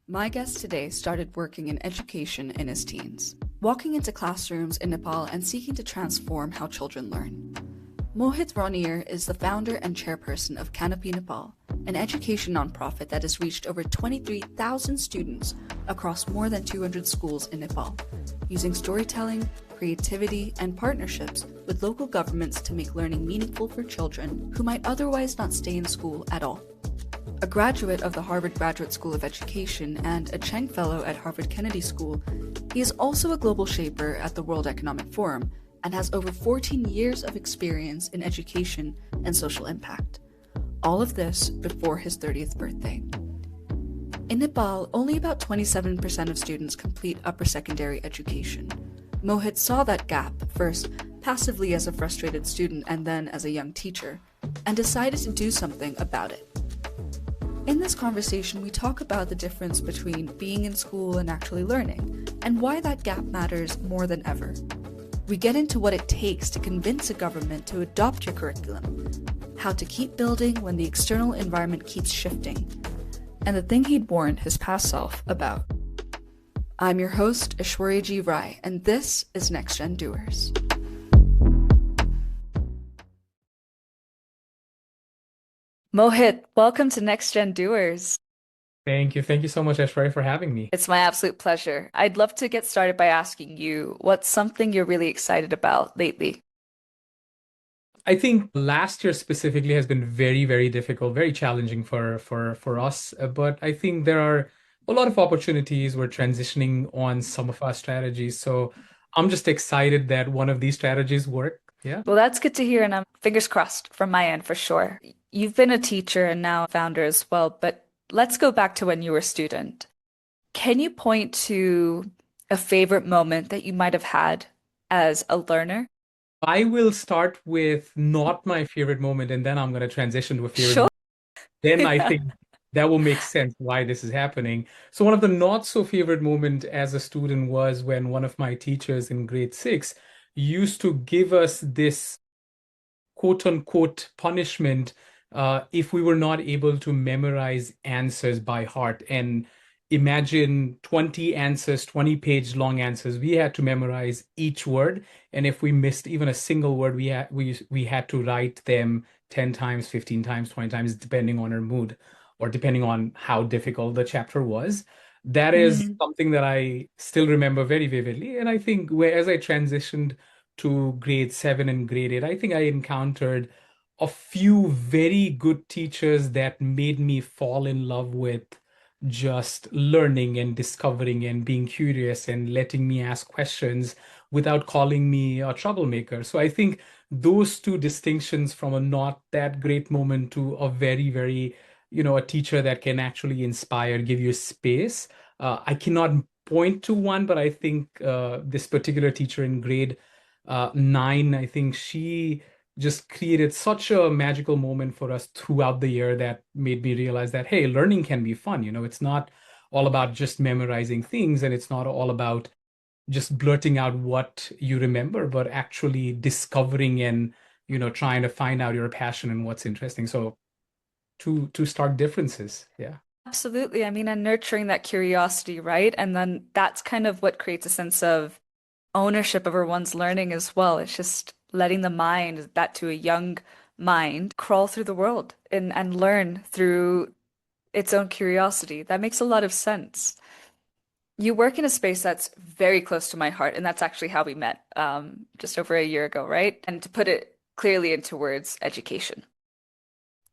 My guest today started working in education in his teens, walking into classrooms in Nepal and seeking to transform how children learn. Mohit Rauniyar is the founder and chairperson of Canopy Nepal, an education nonprofit that has reached over 23,000 students across more than 200 schools in Nepal, using storytelling, creativity, and partnerships with local governments to make learning meaningful for children who might otherwise not stay in school at all. A graduate of the Harvard Graduate School of Education and a Cheng Fellow at Harvard Kennedy School, he is also a global shaper at the World Economic Forum and has over 14 years of experience in education and social impact. All of this before his 30th birthday. In Nepal, only about 27% of students complete upper secondary education. Mohit saw that gap, first passively as a frustrated student and then as a young teacher, and decided to do something about it. In this conversation, we talk about the difference between being in school and actually learning, and why that gap matters more than ever. We get into what it takes to convince a government to adopt your curriculum, how to keep building when the external environment keeps shifting, and the thing he'd warned his past self about. I'm your host, Aishwarya G. Rai, and this is Next Gen Doers. Mohit, welcome to Next Gen Doers. Thank you. Thank you so much, Ashray, for having me. It's my absolute pleasure. I'd love to get started by asking you what's something you're really excited about lately? I think last year specifically has been very, very difficult, very challenging for us. But I think there are a lot of opportunities. We're transitioning on some of our strategies. So I'm just excited that one of these strategies work. Yeah. Well, that's good to hear, and I'm fingers crossed from my end for sure. You've been a teacher and now a founder as well, but let's go back to when you were a student. Can you point to a favorite moment that you might have had as a learner? I will start with not my favorite moment, and then I'm going to transition to a favorite Sure. moment. Then I think that will make sense why this is happening. So one of the not so favorite moment as a student was when one of my teachers in grade 6 used to give us this quote unquote punishment if we were not able to memorize answers by heart. And imagine 20 answers, 20-page long answers. We had to memorize each word. And if we missed even a single word, we had to write them 10 times, 15 times, 20 times, depending on our mood or depending on how difficult the chapter was. That is Mm. something that I still remember very vividly. And I think as I transitioned to grade 7 and grade 8, I think I encountered a few very good teachers that made me fall in love with just learning and discovering and being curious and letting me ask questions without calling me a troublemaker. So I think those two distinctions, from a not that great moment to a very, very, a teacher that can actually inspire, give you space. I cannot point to one, but I think this particular teacher in grade 9, I think she just created such a magical moment for us throughout the year that made me realize that, hey, learning can be fun. It's not all about just memorizing things, and it's not all about just blurting out what you remember, but actually discovering and, trying to find out your passion and what's interesting. So two stark differences. Yeah. Absolutely. I mean, and nurturing that curiosity, right? And then that's kind of what creates a sense of ownership over one's learning as well. It's just letting the mind, that to a young mind, crawl through the world and learn through its own curiosity. That makes a lot of sense. You work in a space that's very close to my heart, and that's actually how we met just over a year ago, right? And to put it clearly into words, education.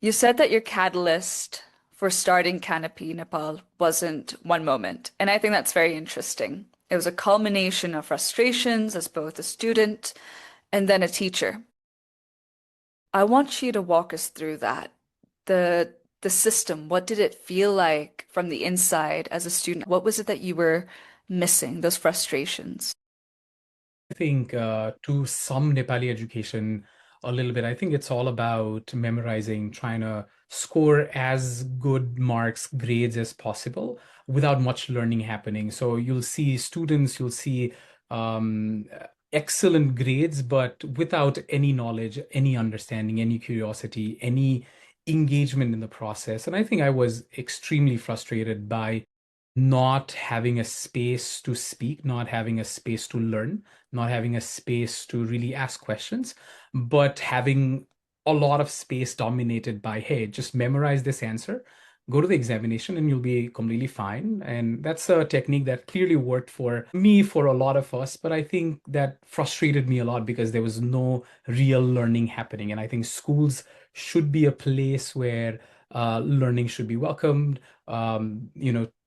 You said that your catalyst for starting Canopy Nepal wasn't one moment, and I think that's very interesting. It was a culmination of frustrations as both a student and then a teacher. I want you to walk us through that. The the system, what did it feel like from the inside as a student? What was it that you were missing, those frustrations? I think to some Nepali education a little bit, I think it's all about memorizing, trying to score as good marks, grades as possible without much learning happening. So you'll see students, you'll see um, excellent grades, but without any knowledge, any understanding, any curiosity, any engagement in the process. And I think I was extremely frustrated by not having a space to speak, not having a space to learn, not having a space to really ask questions, but having a lot of space dominated by, hey, just memorize this answer, go to the examination, and you'll be completely fine. And that's a technique that clearly worked for me, for a lot of us, but I think that frustrated me a lot because there was no real learning happening. And I think schools should be a place where learning should be welcomed.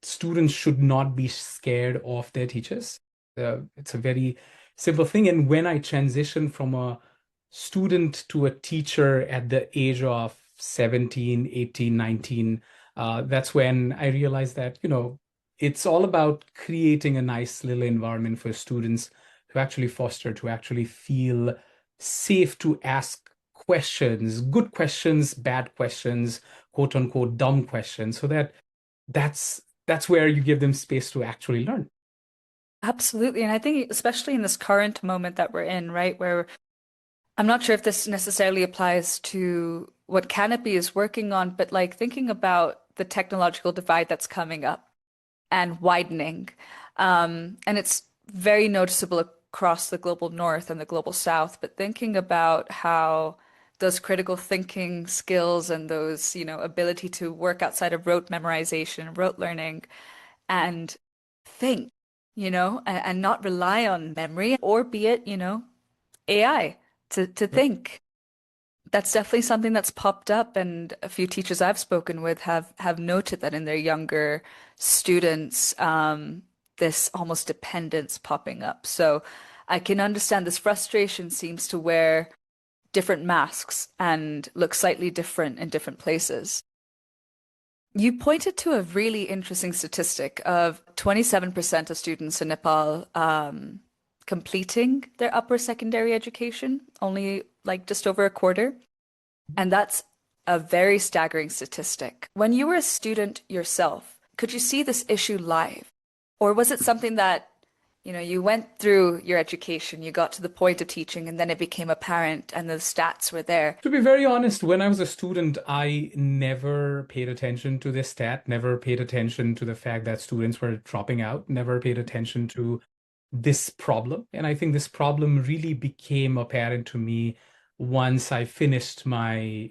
Students should not be scared of their teachers. It's a very simple thing. And when I transitioned from a student to a teacher at the age of 17, 18, 19, that's when I realized that, it's all about creating a nice little environment for students to actually foster, to actually feel safe to ask questions, good questions, bad questions, quote unquote dumb questions, so that's where you give them space to actually learn. Absolutely. And I think especially in this current moment that we're in, right, where I'm not sure if this necessarily applies to what Canopy is working on, but like thinking about the technological divide that's coming up and widening. And it's very noticeable across the global north and the global south, but thinking about how those critical thinking skills and those, ability to work outside of rote memorization, rote learning, and think, and not rely on memory or be it, AI to Yep. think. That's definitely something that's popped up, and a few teachers I've spoken with have noted that in their younger students, this almost dependence popping up. So I can understand this frustration seems to wear different masks and look slightly different in different places. You pointed to a really interesting statistic of 27% of students in Nepal completing their upper secondary education, only like just over a quarter. And that's a very staggering statistic. When you were a student yourself, could you see this issue live? Or was it something that, you went through your education, you got to the point of teaching, and then it became apparent and the stats were there? To be very honest, when I was a student, I never paid attention to this stat, never paid attention to the fact that students were dropping out, never paid attention to this problem. And I think this problem really became apparent to me once I finished my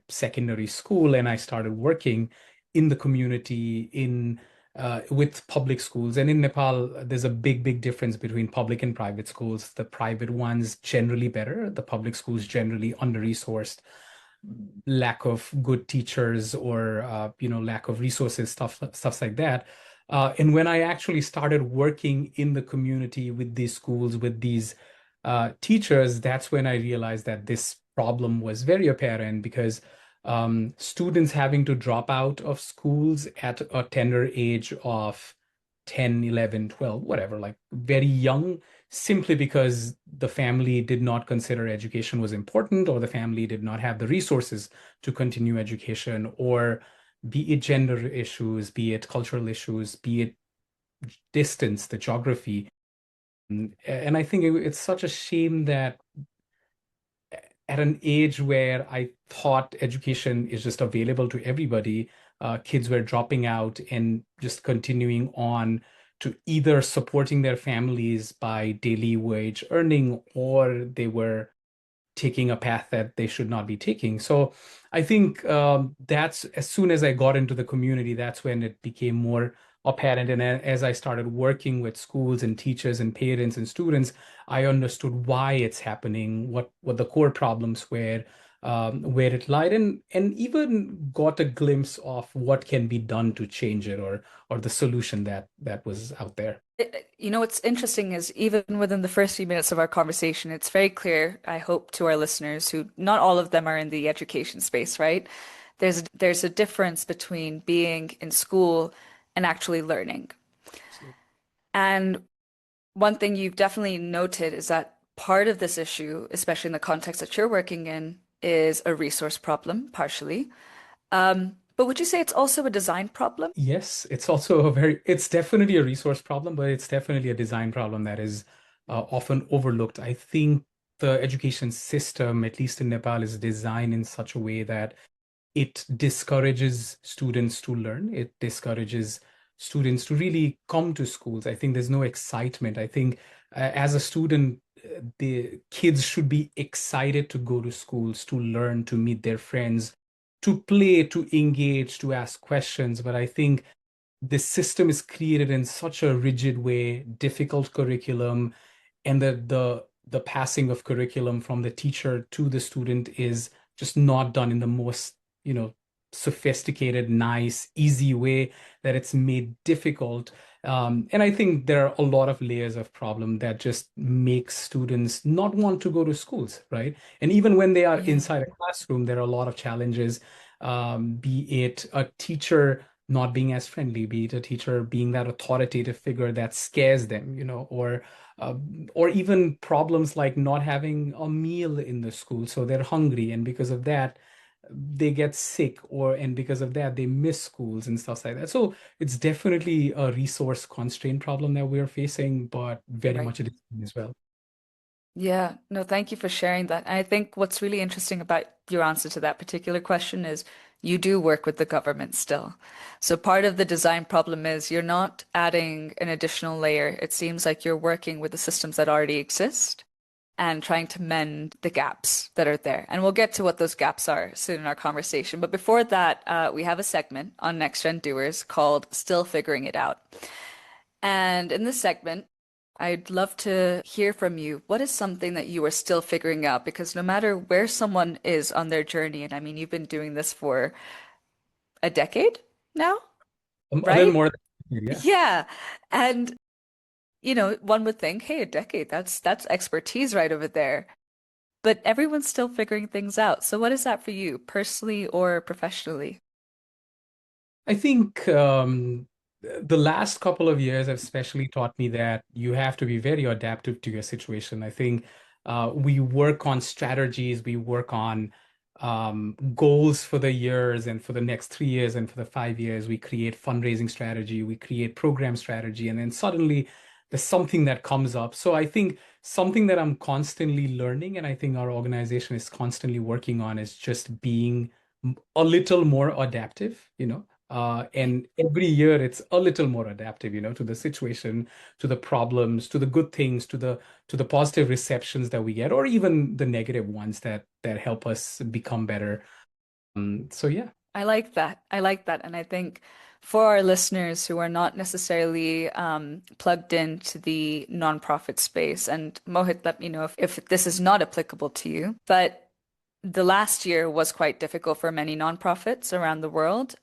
secondary school and I started working in the community in with public schools. And in Nepal, there's a big difference between public and private schools. The private ones generally better, the public schools generally under-resourced, lack of good teachers, or lack of resources, stuff like that. And when I actually started working in the community with these schools, with these teachers, that's when I realized that this problem was very apparent, because students having to drop out of schools at a tender age of 10, 11, 12, whatever, like very young, simply because the family did not consider education was important, or the family did not have the resources to continue education, or be it gender issues, be it cultural issues, be it distance, the geography. And I think it's such a shame that at an age where I thought education is just available to everybody, kids were dropping out and just continuing on to either supporting their families by daily wage earning, or they were taking a path that they should not be taking. So I think that's, as soon as I got into the community, that's when it became more apparent. And as I started working with schools and teachers and parents and students, I understood why it's happening, what the core problems were, where it lied, and even got a glimpse of what can be done to change it, or the solution that was out there. What's interesting is even within the first few minutes of our conversation, it's very clear, I hope, to our listeners who not all of them are in the education space, right? There's a difference between being in school and actually learning. And one thing you've definitely noted is that part of this issue, especially in the context that you're working in, is a resource problem, partially. But would you say it's also a design problem? Yes, it's definitely a resource problem, but it's definitely a design problem that is often overlooked. I think the education system, at least in Nepal, is designed in such a way that it discourages students to learn. It discourages students to really come to schools. I think there's no excitement. I think as a student, the kids should be excited to go to schools, to learn, to meet their friends, to play, to engage, to ask questions. But I think the system is created in such a rigid way, difficult curriculum, and the passing of curriculum from the teacher to the student is just not done in the most, sophisticated, nice, easy way, that it's made difficult. And I think there are a lot of layers of problem that just make students not want to go to schools, right? And even when they are Yeah. inside a classroom, there are a lot of challenges, be it a teacher not being as friendly, be it a teacher being that authoritative figure that scares them, or even problems like not having a meal in the school, so they're hungry, and because of that, they get sick, and because of that, they miss schools and stuff like that. So it's definitely a resource constraint problem that we're facing, but very Right. much a discipline as well. Yeah, no, thank you for sharing that. And I think what's really interesting about your answer to that particular question is you do work with the government still. So part of the design problem is you're not adding an additional layer. It seems like you're working with the systems that already exist and trying to mend the gaps that are there. And we'll get to what those gaps are soon in our conversation. But before that, we have a segment on Next Gen Doers called Still Figuring It Out. And in this segment, I'd love to hear from you. What is something that you are still figuring out? Because no matter where someone is on their journey, and I mean, you've been doing this for a decade now, A little right? more than, yeah. Yeah. And, one would think, hey, a decade, that's expertise right over there. But everyone's still figuring things out. So what is that for you, personally or professionally? I think the last couple of years have especially taught me that you have to be very adaptive to your situation. I think we work on strategies, we work on goals for the years and for the next 3 years and for the 5 years. We create fundraising strategy, we create program strategy, and then suddenly there's something that comes up. So I think something that I'm constantly learning, and I think our organization is constantly working on, is just being a little more adaptive, Right. and every year it's a little more adaptive, to the situation, to the problems, to the good things, to the positive receptions that we get, or even the negative ones that help us become better. So yeah. I like that. I like that. And I think for our listeners who are not necessarily plugged into the nonprofit space, and Mohit, let me know if this is not applicable to you, but the last year was quite difficult for many nonprofits around the world.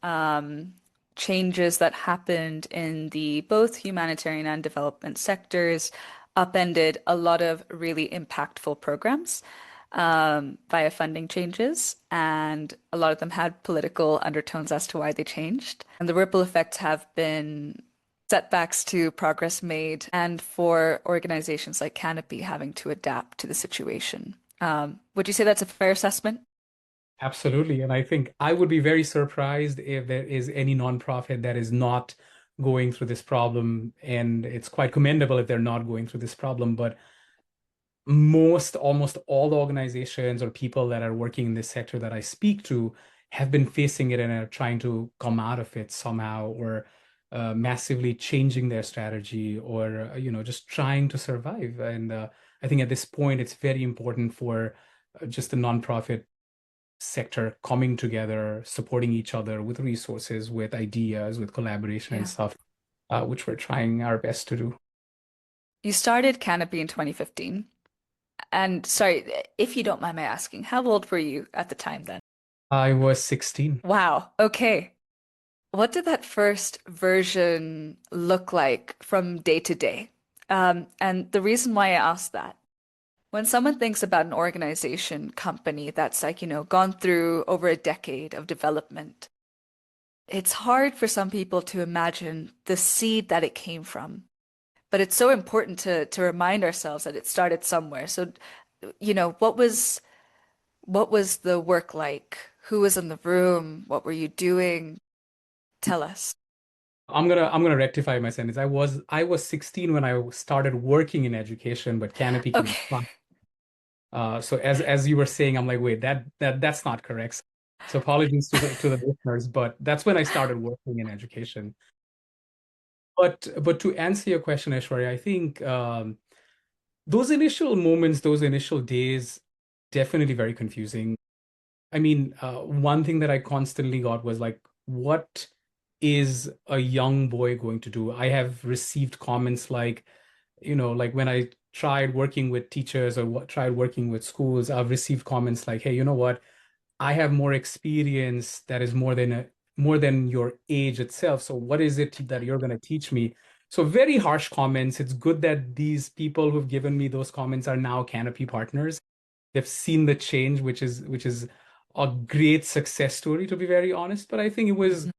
Changes that happened in the both humanitarian and development sectors upended a lot of really impactful programs via funding changes, and a lot of them had political undertones as to why they changed. And the ripple effects have been setbacks to progress made, and for organizations like Canopy having to adapt to the situation. Would you say that's a fair assessment? Absolutely. And I think I would be very surprised if there is any nonprofit that is not going through this problem. And it's quite commendable if they're not going through this problem. But almost all the organizations or people that are working in this sector that I speak to have been facing it and are trying to come out of it somehow, or massively changing their strategy, or just trying to survive. And I think at this point, it's very important for just the nonprofit sector coming together, supporting each other with resources, with ideas, with collaboration and Yeah. stuff, which we're trying our best to do. You started Canopy in 2015. And sorry, if you don't mind my asking, how old were you at the time then? I was 16. Wow. Okay. What did that first version look like from day to day? And the reason why I ask that, when someone thinks about an organization, company that's like, gone through over a decade of development, it's hard for some people to imagine the seed that it came from. But it's so important to remind ourselves that it started somewhere. So, what was the work like? Who was in the room? What were you doing? Tell us. I'm gonna rectify my sentence. I was 16 when I started working in education, but Canopy came. Okay. So as you were saying, I'm like, wait, that's not correct. So apologies to the listeners, but that's when I started working in education. But to answer your question, Aishwarya, I think those initial moments, those initial days, definitely very confusing. I mean, one thing that I constantly got was like, what is a young boy going to do? I have received comments like, like when I tried working with teachers or tried working with schools, I've received comments like, hey, you know what? I have more experience that is more than your age itself. So what is it that you're going to teach me? So very harsh comments. It's good that these people who've given me those comments are now Canopy partners. They've seen the change, which is a great success story, to be very honest. But I think it was Mhm.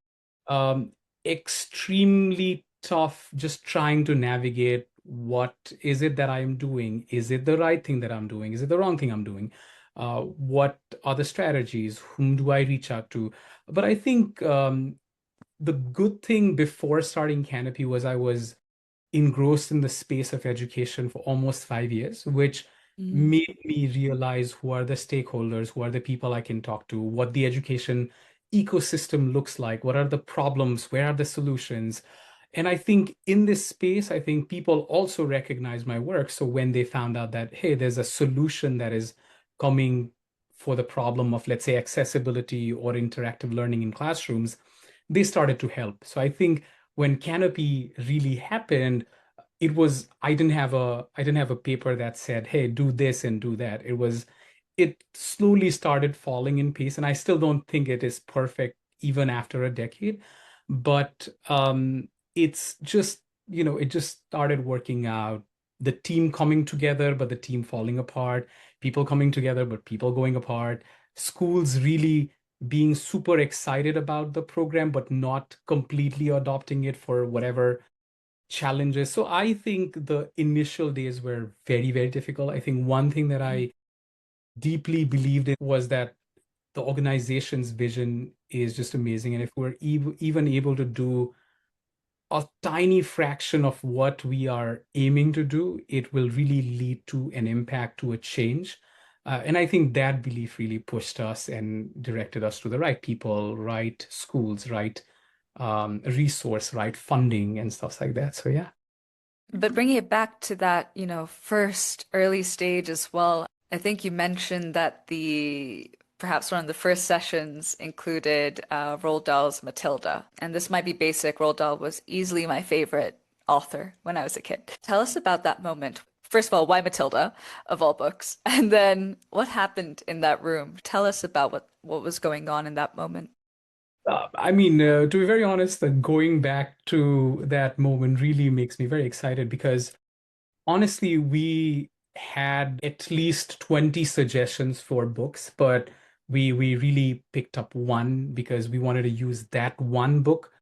um, extremely tough just trying to navigate what is it that I am doing? Is it the right thing that I'm doing? Is it the wrong thing I'm doing? What are the strategies? Whom do I reach out to? But I think the good thing before starting Canopy was I was engrossed in the space of education for almost 5 years, which Mm. made me realize who are the stakeholders, who are the people I can talk to, what the education ecosystem looks like, what are the problems, where are the solutions. And I think in this space, I think people also recognize my work. So when they found out that, hey, there's a solution that is coming for the problem of, let's say, accessibility or interactive learning in classrooms, they started to help. So I think when Canopy really happened, it was I didn't have a paper that said, hey, do this and do that. It slowly started falling in place, and I still don't think it is perfect even after a decade. But it's just, it just started working out. The team coming together, but the team falling apart, people coming together, but people going apart, schools really being super excited about the program, but not completely adopting it for whatever challenges. So I think the initial days were very, very difficult. I think one thing that Mhm. I deeply believed in was that the organization's vision is just amazing. And if we're even able to do a tiny fraction of what we are aiming to do, it will really lead to an impact, to a change. And I think that belief really pushed us and directed us to the right people, right schools, right resource, right funding, and stuff like that. So yeah. But bringing it back to that, first early stage as well, I think you mentioned that perhaps one of the first sessions included Roald Dahl's Matilda. And this might be basic. Roald Dahl was easily my favorite author when I was a kid. Tell us about that moment. First of all, why Matilda, of all books? And then what happened in that room? Tell us about what was going on in that moment. I mean, to be very honest, going back to that moment really makes me very excited because honestly, we had at least 20 suggestions for books, but we really picked up one because we wanted to use that one book,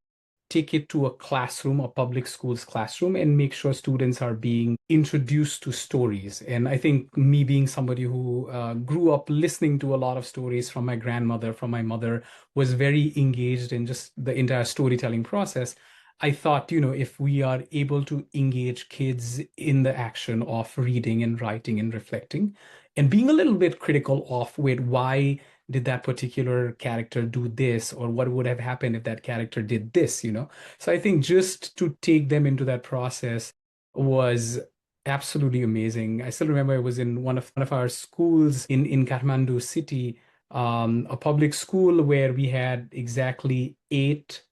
take it to a classroom, a public schools classroom, and make sure students are being introduced to stories. And I think me being somebody who grew up listening to a lot of stories from my grandmother, from my mother, was very engaged in just the entire storytelling process. I thought, if we are able to engage kids in the action of reading and writing and reflecting and being a little bit critical of, wait, why did that particular character do this, or what would have happened if that character did this. So I think just to take them into that process was absolutely amazing. I still remember it was in one of our schools in Kathmandu city, a public school where we had exactly 8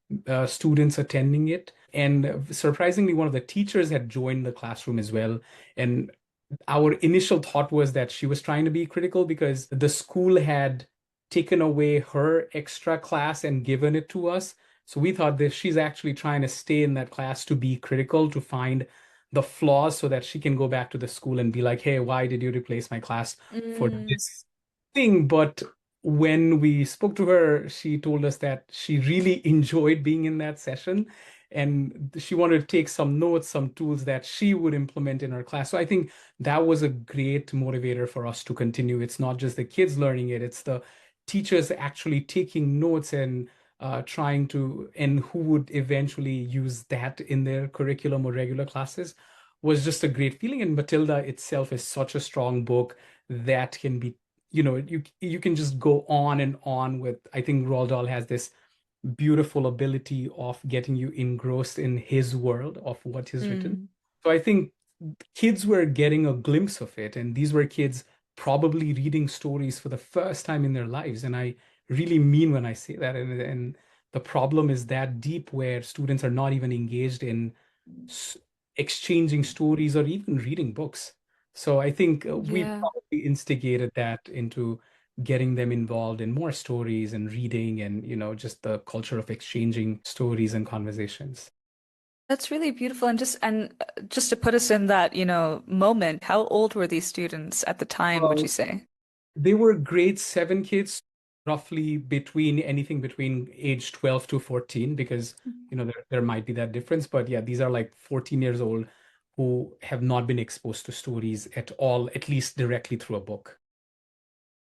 students attending it. And surprisingly, one of the teachers had joined the classroom as well. And our initial thought was that she was trying to be critical because the school had taken away her extra class and given it to us. So we thought that she's actually trying to stay in that class to be critical, to find the flaws so that she can go back to the school and be like, hey, why did you replace my class for Mm. this thing? But when we spoke to her, she told us that she really enjoyed being in that session and she wanted to take some notes, some tools that she would implement in her class. So I think that was a great motivator for us to continue. It's not just the kids learning it, it's the teachers actually taking notes and trying to, and who would eventually use that in their curriculum or regular classes was just a great feeling. And Matilda itself is such a strong book that can be, you can just go on and on with, I think Roald Dahl has this beautiful ability of getting you engrossed in his world of what he's written. Mm. So I think kids were getting a glimpse of it, and these were kids probably reading stories for the first time in their lives. And I really mean when I say that. And the problem is that deep where students are not even engaged in s- exchanging stories or even reading books. So I think we Yeah. probably instigated that into getting them involved in more stories and reading and, just the culture of exchanging stories and conversations. That's really beautiful. And just to put us in that, moment, how old were these students at the time, would you say? They were grade seven kids, roughly between anything between age 12 to 14, because there might be that difference. But yeah, these are like 14 years old who have not been exposed to stories at all, at least directly through a book.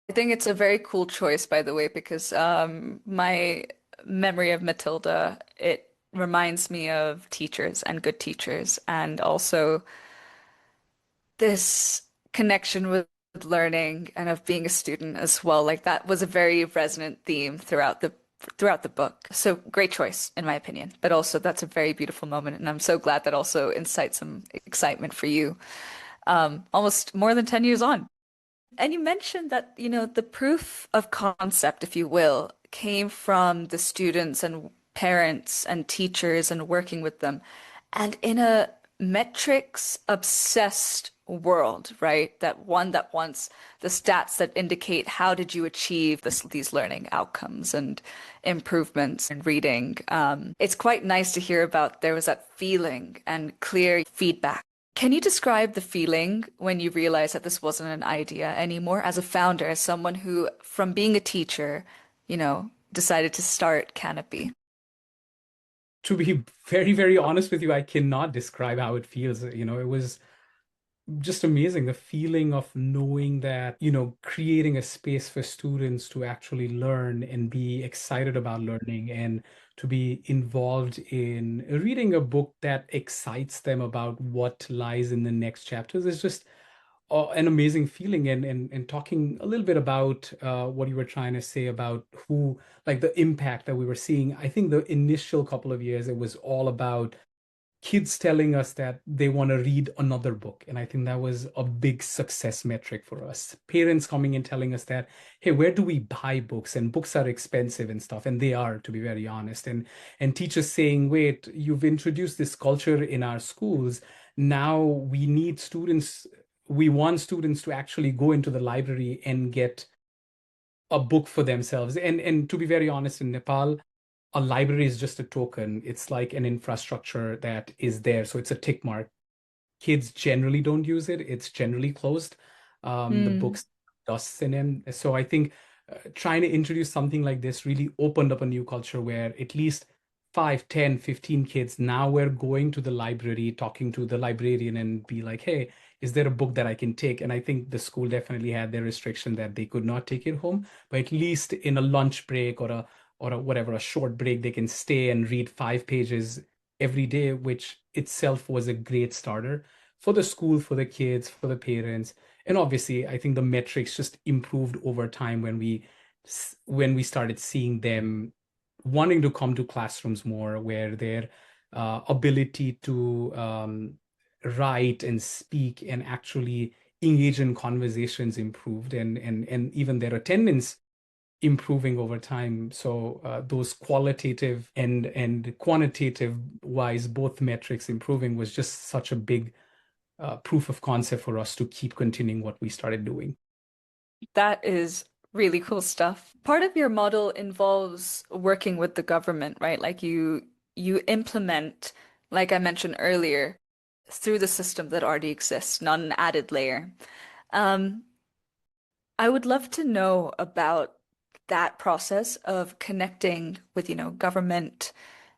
I think it's a very cool choice, by the way, because my memory of Matilda, it reminds me of teachers and good teachers, and also this connection with learning and of being a student as well. Like that was a very resonant theme throughout the book. So great choice, in my opinion. But also that's a very beautiful moment, and I'm so glad that also incites some excitement for you. Almost more than 10 years on. And you mentioned that, the proof of concept, if you will, came from the students and parents and teachers and working with them. And in a metrics obsessed world, right? That one that wants the stats that indicate how did you achieve these learning outcomes and improvements in reading. It's quite nice to hear about there was that feeling and clear feedback. Can you describe the feeling when you realized that this wasn't an idea anymore as a founder, as someone who, from being a teacher, decided to start Canopy? To be very, very honest with you, I cannot describe how it feels. It was just amazing, the feeling of knowing that, creating a space for students to actually learn and be excited about learning and to be involved in reading a book that excites them about what lies in the next chapters is just an amazing feeling. And talking a little bit about what you were trying to say about who, like the impact that we were seeing, I think the initial couple of years, it was all about kids telling us that they want to read another book. And I think that was a big success metric for us. Parents coming and telling us that, hey, where do we buy books? And books are expensive and stuff. And they are, to be very honest. And teachers saying, wait, you've introduced this culture in our schools. Now we want students to actually go into the library and get a book for themselves. And to be very honest, in Nepal, a library is just a token. It's like an infrastructure that is there. So it's a tick mark. Kids generally don't use it. It's generally closed. The Mm. books dust in it. So I think trying to introduce something like this really opened up a new culture where at least 5, 10, 15 kids now were going to the library, talking to the librarian and be like, hey, is there a book that I can take? And I think the school definitely had their restriction that they could not take it home, but at least in a lunch break or a whatever, a short break, they can stay and read 5 pages every day, which itself was a great starter for the school, for the kids, for the parents. And obviously, I think the metrics just improved over time when we started seeing them wanting to come to classrooms more, where their ability to write and speak and actually engage in conversations improved, and even their attendance improving over time. So those qualitative and quantitative wise, both metrics improving was just such a big proof of concept for us to keep continuing what we started doing. That is really cool stuff. Part of your model involves working with the government, right? Like you implement, like I mentioned earlier, through the system that already exists, not an added layer. Um, I would love to know about that process of connecting with, government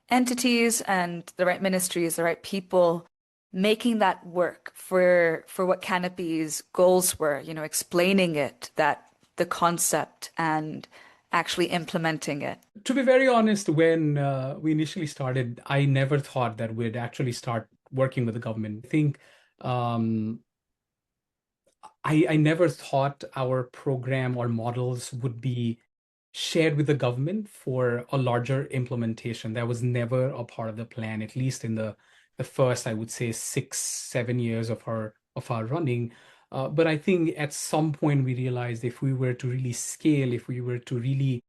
entities and the right ministries, the right people, making that work for what Canopy's goals were, explaining it, that the concept and actually implementing it. To be very honest, when we initially started, I never thought that we'd actually start working with the government. I think um, I never thought our program or models would be shared with the government for a larger implementation. That was never a part of the plan, at least in the first, I would say, 6, 7 years of our running. But I think at some point we realized if we were to really scale, if we were to really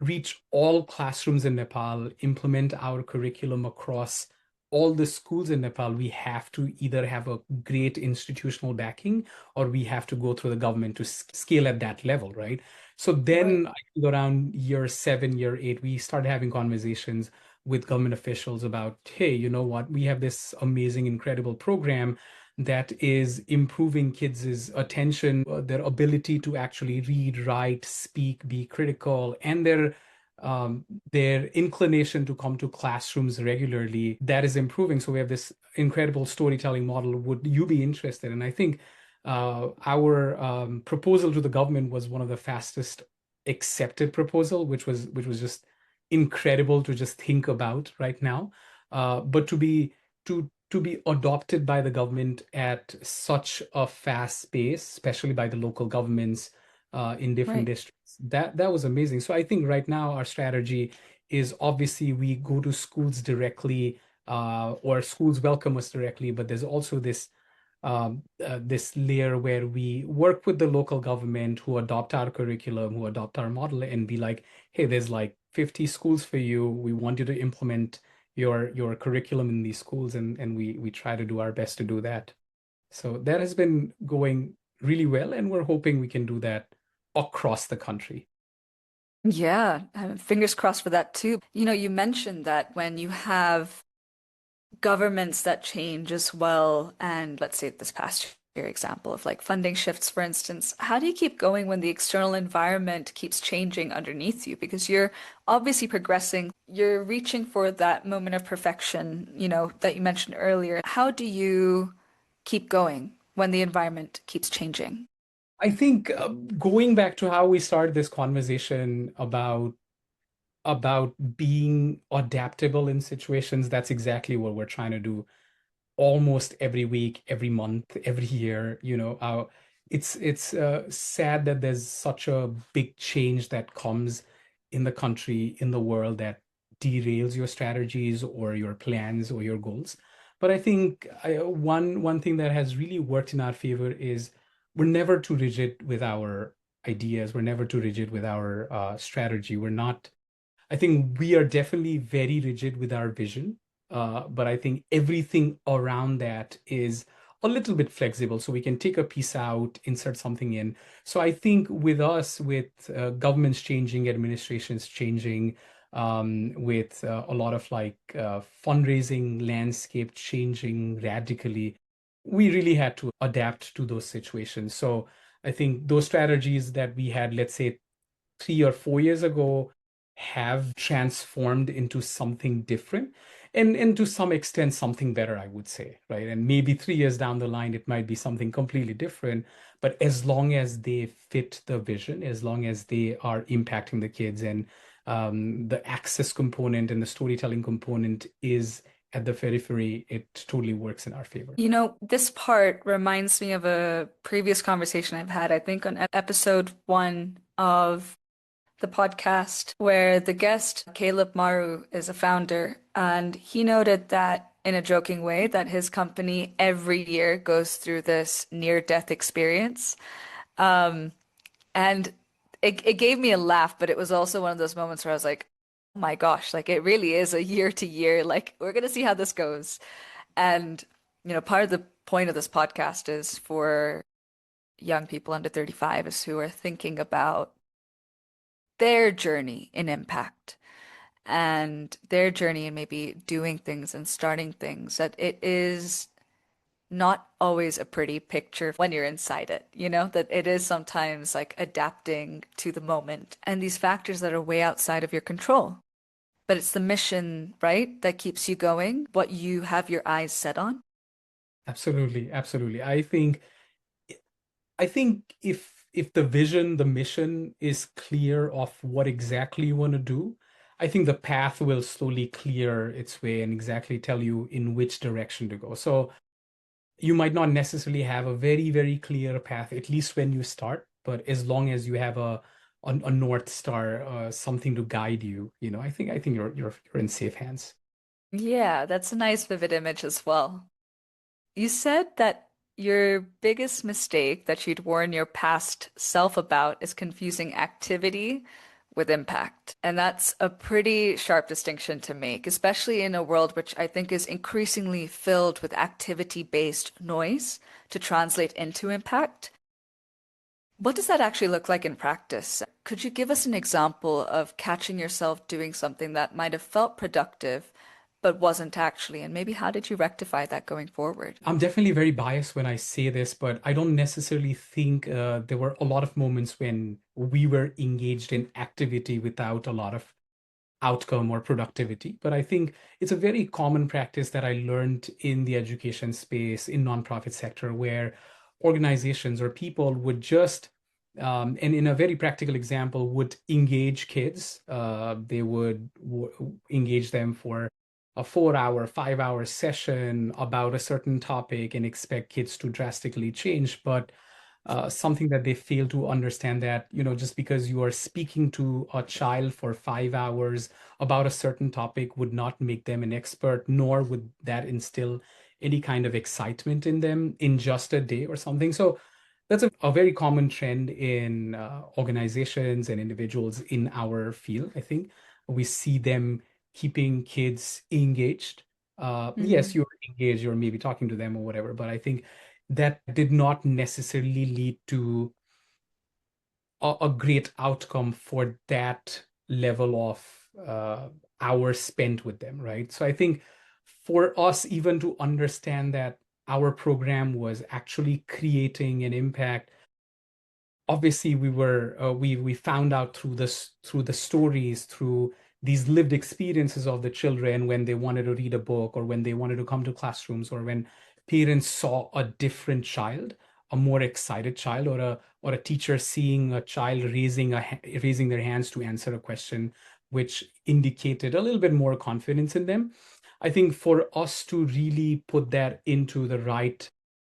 reach all classrooms in Nepal, implement our curriculum across all the schools in Nepal, we have to either have a great institutional backing or we have to go through the government to scale at that level, right? So Right. then I think around year 7, year 8, we started having conversations with government officials about, hey, you know what? We have this amazing, incredible program that is improving kids' attention, their ability to actually read, write, speak, be critical, and um, their inclination to come to classrooms regularly, that is improving. So we have this incredible storytelling model. Would you be interested? And I think our proposal to the government was one of the fastest accepted proposal, which was just incredible to just think about right now. But to be adopted by the government at such a fast pace, especially by the local governments in different Right. districts, that was amazing. So I think right now our strategy is obviously we go to schools directly, or schools welcome us directly, but there's also this layer where we work with the local government who adopt our curriculum, who adopt our model, and be like, hey, there's like 50 schools for you. We want you to implement your curriculum in these schools, and we try to do our best to do that. So that has been going really well, and we're hoping we can do that across the country. Yeah, fingers crossed for that too. You mentioned that when you have governments that change as well, and let's say this past year example of like funding shifts, for instance, how do you keep going when the external environment keeps changing underneath you? Because you're obviously progressing, you're reaching for that moment of perfection, that you mentioned earlier. How do you keep going when the environment keeps changing? I think going back to how we started this conversation about being adaptable in situations, that's exactly what we're trying to do almost every week, every month, every year. It's sad that there's such a big change that comes in the country, in the world, that derails your strategies or your plans or your goals. But I think one thing that has really worked in our favor is we're never too rigid with our ideas. We're never too rigid with our strategy. We're not I think we are definitely very rigid with our vision, but I think everything around that is a little bit flexible. So we can take a piece out, insert something in. So I think with us, with governments changing, administrations changing, with a lot of fundraising landscape changing radically, we really had to adapt to those situations. So I think those strategies that we had, let's say, 3 or 4 years ago, have transformed into something different, and to some extent something better, I would say, right? And maybe 3 years down the line it might be something completely different, but as long as they fit the vision, as long as they are impacting the kids, and the access component and the storytelling component is at the periphery, it totally works in our favor. This part reminds me of a previous conversation I've had, I think on episode 1 of the podcast, where the guest, Caleb Maru, is a founder, and he noted that in a joking way that his company every year goes through this near-death experience. Um, and it gave me a laugh, but it was also one of those moments where I was like, oh my gosh, like it really is a year to year. Like we're gonna see how this goes. And, part of the point of this podcast is for young people under 35 is who are thinking about their journey in impact and their journey in maybe doing things and starting things, that it is not always a pretty picture when you're inside it, that it is sometimes like adapting to the moment and these factors that are way outside of your control. But it's the mission, right, that keeps you going, what you have your eyes set on. Absolutely, absolutely. I think if the vision, the mission is clear of what exactly you want to do, I think the path will slowly clear its way and exactly tell you in which direction to go. So you might not necessarily have a very, very clear path, at least when you start, but as long as you have a North Star, something to guide you. I think you're in safe hands. Yeah, that's a nice vivid image as well. You said that your biggest mistake that you'd warn your past self about is confusing activity with impact. And that's a pretty sharp distinction to make, especially in a world which I think is increasingly filled with activity-based noise to translate into impact. What does that actually look like in practice? Could you give us an example of catching yourself doing something that might have felt productive but wasn't actually? And maybe how did you rectify that going forward? I'm definitely very biased when I say this, but I don't necessarily think there were a lot of moments when we were engaged in activity without a lot of outcome or productivity. But I think it's a very common practice that I learned in the education space, in nonprofit sector, where organizations or people would just, and in a very practical example, would engage kids. They would engage them for a 4 hour, 5 hour session about a certain topic and expect kids to drastically change. But something that they fail to understand that, just because you are speaking to a child for 5 hours about a certain topic would not make them an expert, nor would that instill any kind of excitement in them in just a day or something. So that's a very common trend in organizations and individuals in our field. I think we see them keeping kids engaged. Yes, Hmm. you're engaged, you're maybe talking to them or whatever, but I think that did not necessarily lead to a great outcome for that level of hours spent with them, right? So I think for us, even to understand that our program was actually creating an impact, obviously we found out through the stories, through these lived experiences of the children when they wanted to read a book or when they wanted to come to classrooms or when parents saw a different child, a more excited child, or a teacher seeing a child raising their hands to answer a question which indicated a little bit more confidence in them. I think for us to really put that into the right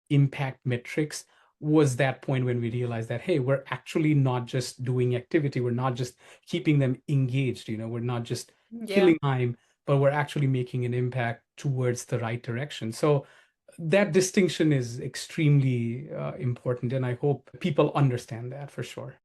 impact metrics was that point when we realized that, hey, we're actually not just doing activity, we're not just keeping them engaged, we're not just Yeah. killing time, but we're actually making an impact towards the right direction. So that distinction is extremely important, and I hope people understand that for sure.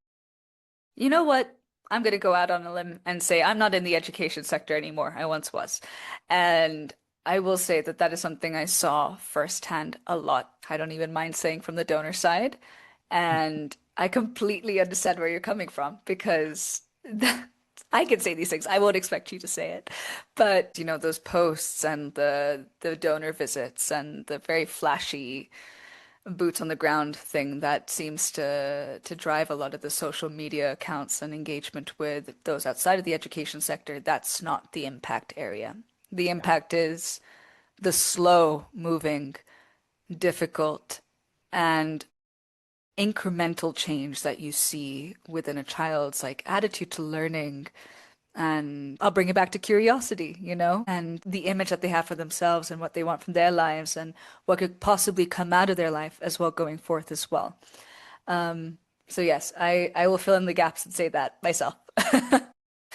You know what? I'm going to go out on a limb and say I'm not in the education sector anymore. I once was. And I will say that that is something I saw firsthand a lot. I don't even mind saying from the donor side. And I completely understand where you're coming from because I can say these things. I won't expect you to say it. But, those posts and the donor visits and the very flashy boots on the ground thing that seems to drive a lot of the social media accounts and engagement with those outside of the education sector. That's not the impact area. The Yeah. impact is the slow moving, difficult, and incremental change that you see within a child's like attitude to learning. And I'll bring it back to curiosity, and the image that they have for themselves and what they want from their lives and what could possibly come out of their life as well going forth as well. So yes, I will fill in the gaps and say that myself.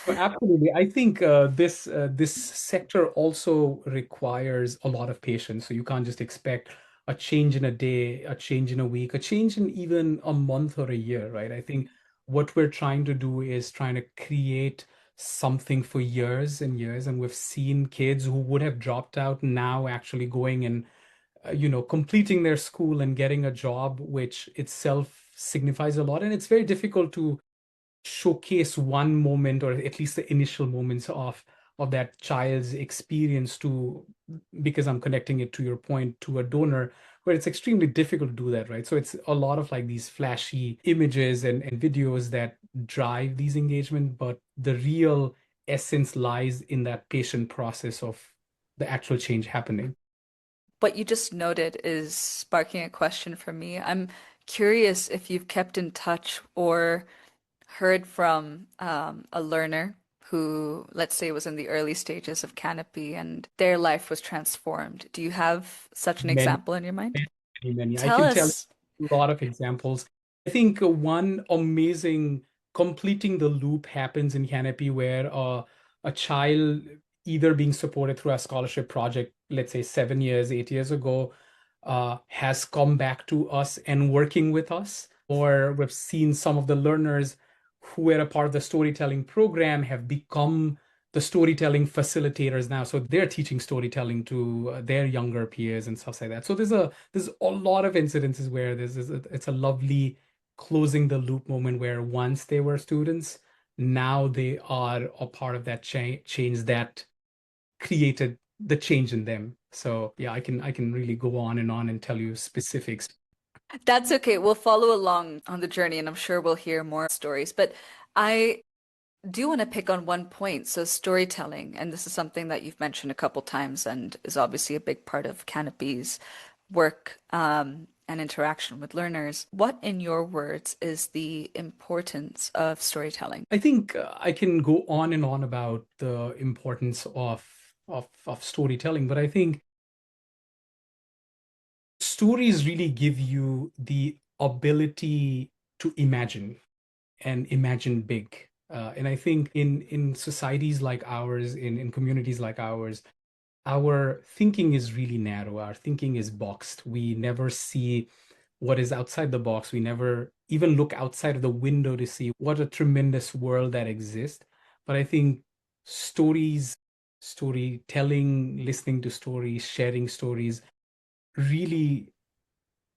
Well, absolutely. I think this sector also requires a lot of patience. So you can't just expect a change in a day, a change in a week, a change in even a month or a year, right? I think what we're trying to do is trying to create something for years and years. And we've seen kids who would have dropped out now actually going and completing their school and getting a job, which itself signifies a lot. And it's very difficult to showcase one moment or at least the initial moments of that child's experience to, because I'm connecting it to your point, to a donor, where it's extremely difficult to do that, right? So it's a lot of like these flashy images and videos that drive these engagement, but the real essence lies in that patient process of the actual change happening. What you just noted is sparking a question for me. I'm curious if you've kept in touch or heard from a learner who, let's say, was in the early stages of Canopy and their life was transformed. Do you have such an Many, example in your mind? many, many. I Tell can tell us. you a lot of examples. I think one amazing completing the loop happens in Canopy where a child either being supported through a scholarship project, let's say 7 years, 8 years ago, has come back to us and working with us, or we've seen some of the learners who were a part of the storytelling program have become the storytelling facilitators now. So they're teaching storytelling to their younger peers and stuff like that. So there's a lot of incidences where it's a lovely closing the loop moment where once they were students, now they are a part of that change that created the change in them. So yeah, I can really go on and tell you specifics. That's okay. We'll follow along on the journey, and I'm sure we'll hear more stories. But I do want to pick on one point. So, storytelling, and this is something that you've mentioned a couple times and is obviously a big part of Canopy's work and interaction with learners. What, in your words, is the importance of storytelling? I think I can go on and on about the importance of storytelling, but I think stories really give you the ability to imagine and imagine big. And I think in societies like ours, in communities like ours, our thinking is really narrow. Our thinking is boxed. We never see what is outside the box. We never even look outside of the window to see what a tremendous world that exists. But I think stories, storytelling, listening to stories, sharing stories really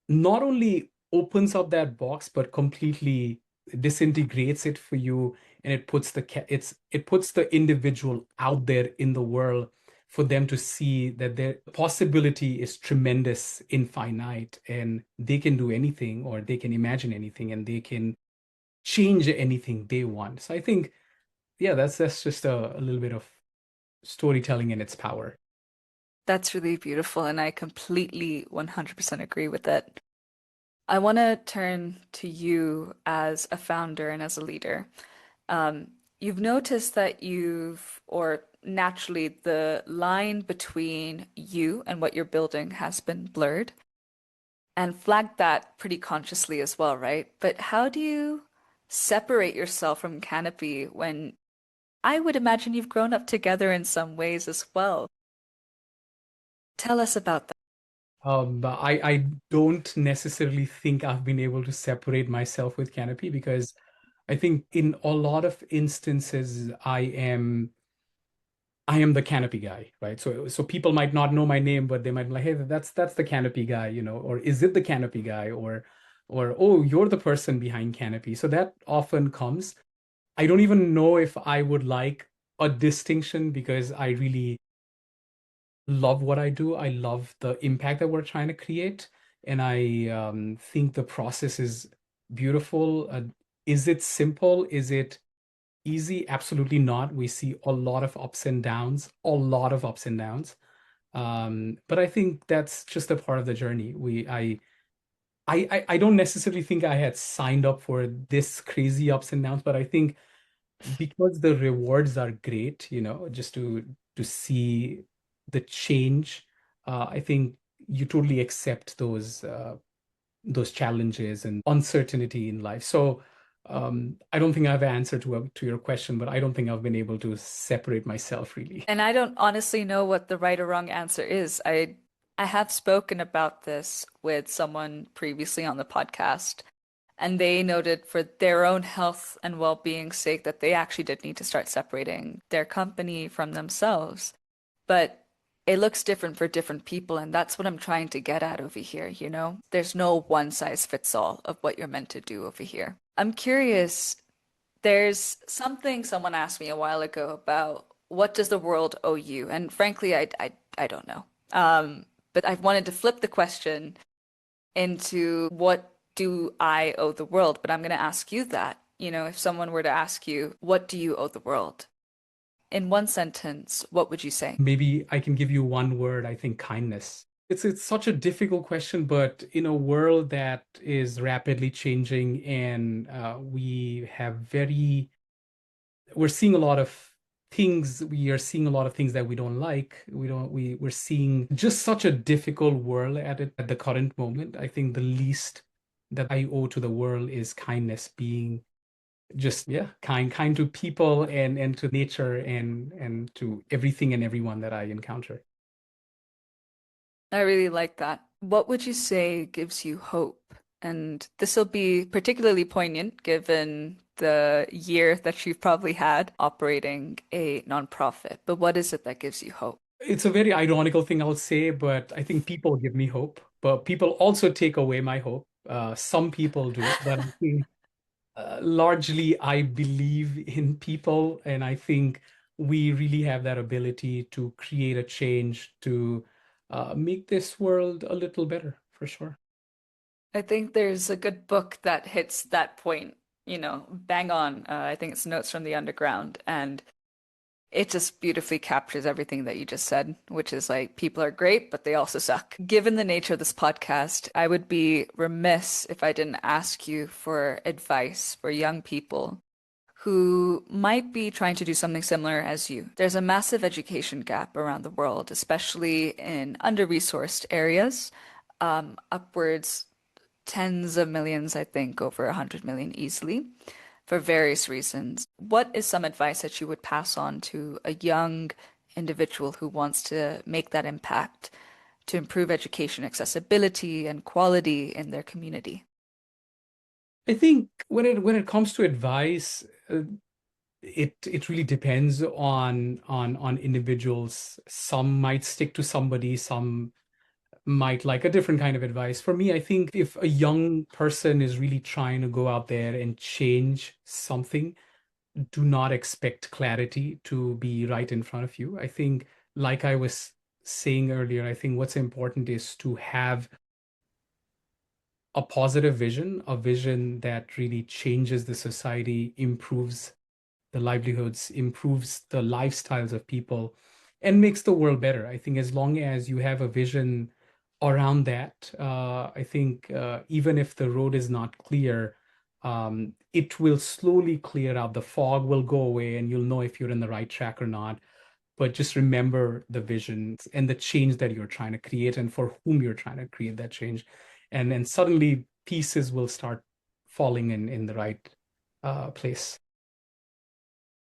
not only opens up that box, but completely disintegrates it for you, and it puts it puts the individual out there in the world for them to see that their possibility is tremendous, infinite, and they can do anything, or they can imagine anything, and they can change anything they want. So I think, yeah, that's just a little bit of storytelling and its power. That's really beautiful, and I completely 100% agree with it. I want to turn to you as a founder and as a leader. You've noticed that or naturally, the line between you and what you're building has been blurred and flagged that pretty consciously as well, right? But how do you separate yourself from Canopy when I would imagine you've grown up together in some ways as well? Tell us about that. But I don't necessarily think I've been able to separate myself with Canopy because I think in a lot of instances I am the Canopy guy, right? So people might not know my name, but they might be like, hey, that's the Canopy guy, or is it the Canopy guy, or oh, you're the person behind Canopy. So that often comes. I don't even know if I would like a distinction because I really love what I do. I love the impact that we're trying to create, and I think the process is beautiful. Is it simple? Is it easy? Absolutely not. We see a lot of ups and downs, a lot of ups and downs. But I think that's just a part of the journey. I don't necessarily think I had signed up for this crazy ups and downs, but I think because the rewards are great, just to see the change, I think you totally accept those challenges and uncertainty in life. So I don't think I have an answer to your question, but I don't think I've been able to separate myself really. And I don't honestly know what the right or wrong answer is. I have spoken about this with someone previously on the podcast, and they noted for their own health and well-being sake that they actually did need to start separating their company from themselves. But it looks different for different people, and that's what I'm trying to get at over here, you know? There's no one size fits all of what you're meant to do over here. I'm curious, there's something someone asked me a while ago about what does the world owe you? And frankly, I don't know. But I wanted to flip the question into what do I owe the world? But I'm going to ask you that. You know, if someone were to ask you, what do you owe the world? In one sentence, what would you say? Maybe I can give you one word, I think kindness. It's such a difficult question, but in a world that is rapidly changing and we're seeing a lot of things. We are seeing a lot of things that we don't like. We're seeing just such a difficult world at the current moment. I think the least that I owe to the world is kindness, being just, yeah, kind to people and to nature and to everything and everyone that I encounter. I really like that. What would you say gives you hope? And this will be particularly poignant given the year that you've probably had operating a nonprofit. But what is it that gives you hope? It's a very ironical thing I'll say, but I think people give me hope, but people also take away my hope. Some people do, but I think largely I believe in people, and I think we really have that ability to create a change to make this world a little better, for sure. I think there's a good book that hits that point, bang on. I think it's Notes from the Underground. And it just beautifully captures everything that you just said, which is like people are great, but they also suck. Given the nature of this podcast, I would be remiss if I didn't ask you for advice for young people who might be trying to do something similar as you. There's a massive education gap around the world, especially in under-resourced areas, upwards tens of millions, I think, over 100 million easily, for various reasons. What is some advice that you would pass on to a young individual who wants to make that impact to improve education accessibility and quality in their community? I think when it comes to advice, it really depends on individuals. Some might stick to somebody, some might like a different kind of advice. For me, I think if a young person is really trying to go out there and change something, do not expect clarity to be right in front of you. I think, like I was saying earlier, I think what's important is to have a positive vision, a vision that really changes the society, improves the livelihoods, improves the lifestyles of people, and makes the world better. I think as long as you have a vision around that, I think even if the road is not clear, it will slowly clear out. The fog will go away, and you'll know if you're in the right track or not. But just remember the visions and the change that you're trying to create and for whom you're trying to create that change. And then suddenly pieces will start falling in the right place.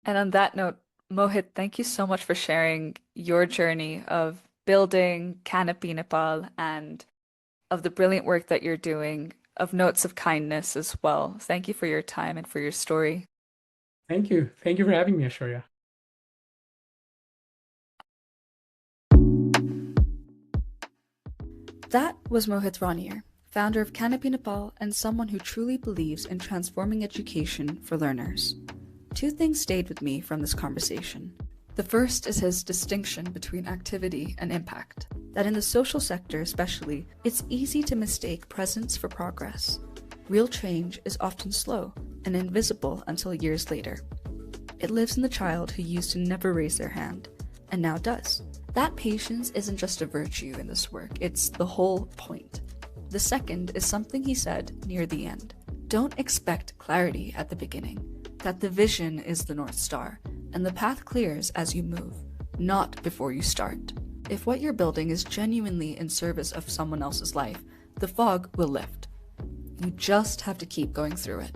And on that note, Mohit, thank you so much for sharing your journey of building Canopy Nepal and of the brilliant work that you're doing, of notes of kindness as well. Thank you for your time and for your story. Thank you. Thank you for having me, Ashwarya. That was Mohit Rauniyar, founder of Canopy Nepal and someone who truly believes in transforming education for learners. Two things stayed with me from this conversation. The first is his distinction between activity and impact, that in the social sector especially, it's easy to mistake presence for progress. Real change is often slow and invisible until years later. It lives in the child who used to never raise their hand, and now does. That patience isn't just a virtue in this work, it's the whole point. The second is something he said near the end. Don't expect clarity at the beginning, that the vision is the North Star, and the path clears as you move, not before you start. If what you're building is genuinely in service of someone else's life, the fog will lift. You just have to keep going through it.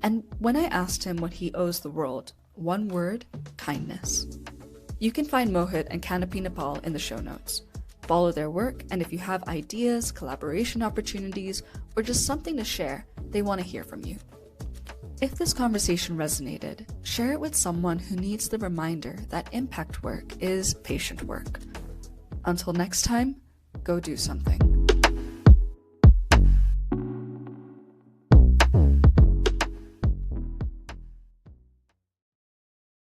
And when I asked him what he owes the world, one word: kindness. You can find Mohit and Canopy Nepal in the show notes. Follow their work, and if you have ideas, collaboration opportunities, or just something to share, they want to hear from you. If this conversation resonated, share it with someone who needs the reminder that impact work is patient work. Until next time, go do something.